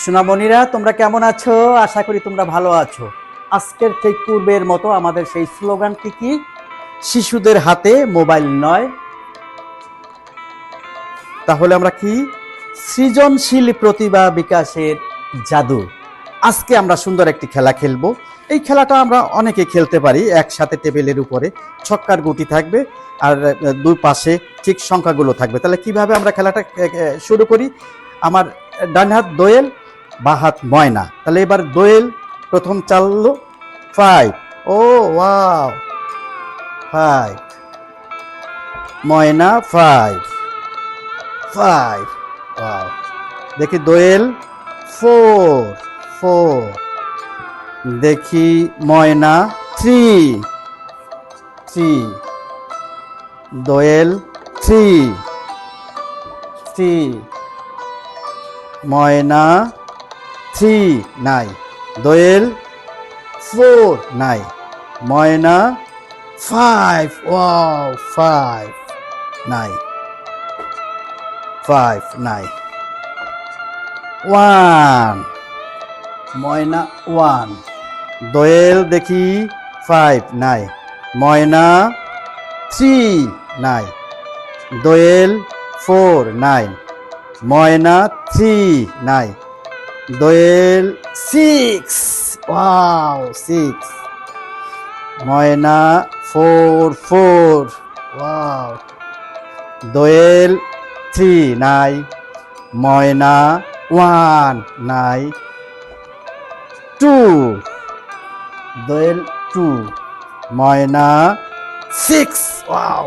সোনামণিরা তোমরা কেমন আছো? আশা করি তোমরা ভালো আছো। আজকের ঠিক পূর্বের মতো আমাদের সেই স্লোগানটি কি? শিশুদের হাতে মোবাইল নয়। তাহলে আমরা কি? সৃজনশীল প্রতিভা বিকাশের জাদু। আজকে আমরা সুন্দর একটি খেলা খেলবো। এই খেলাটা আমরা অনেকে খেলতে পারি। একসাথে টেবিলের উপরে ছক্কার গুটি থাকবে আর দুই পাশে ঠিক সংখ্যাগুলো থাকবে। তাহলে কিভাবে আমরা খেলাটা শুরু করি? আমার ডান হাত দোয়েল, বাঁ হাত ময়না। তাহলে এবার দোয়েল প্রথম চাললো 5। ও ওয়াও, 5। ময়না 5, 5। ওয়াও। দেখি দোয়েল 4, 4। দেখি ময়না 3, 3। দোয়েল 3, 3। ময়না 3 নাই। দোয়েল 4 নাই। ময়না 5, ওয়াও, 5 নাই, 5 নাই। 1, ময়না 1। দোয়েল দেখি 5 নাই। ময়না 3 নাই। দোয়েল 4 নাই। ময়না 3 নাই। দোয়েল 6, ওয়াও, 6। ময়না 4, 4, ওয়াও। দোয়েল 3 নাই। ময়না 1 নাই। 2, দোয়েল 2। ময়না 6, ওয়াও।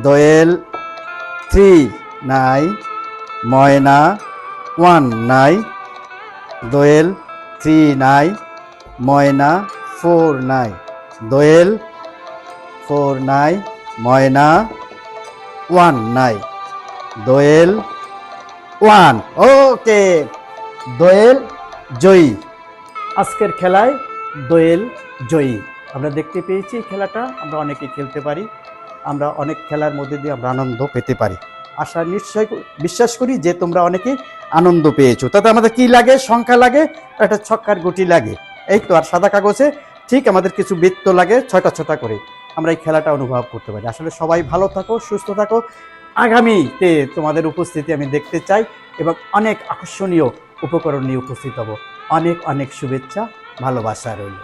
দোয়েল 3 নাই। ময়না 1 নাই। দোয়েল 3 নাই। ময়না 4 নাই। দোয়েল 4 নাই। ময়না 1 নাই। দোয়েল 1। ওকে, দোয়েল জয়ী। আজকের খেলায় দোয়েল জয়ী। আমরা দেখতে পেয়েছি খেলাটা আমরা অনেকে খেলতে পারি। আমরা অনেক খেলার মধ্যে দিয়ে আমরা আনন্দ পেতে পারি। আশা নিশ্চয় বিশ্বাস করি যে তোমরা অনেকে আনন্দ পেয়েছো। তাতে আমাদের কি লাগে? সংখ্যা লাগে, একটা ছক্কার গুটি লাগে, এই তো। আর সাদা কাগজে ঠিক আমাদের কিছু বৃত্ত লাগে, ছটা ছটা করে। আমরা এই খেলাটা অনুভব করতে পারি। আসলে সবাই ভালো থাকো, সুস্থ থাকো। আগামীতে তোমাদের উপস্থিতি আমি দেখতে চাই এবং অনেক আকর্ষণীয় উপকরণ নিয়ে উপস্থিত হব। অনেক অনেক শুভেচ্ছা, ভালোবাসা রইল।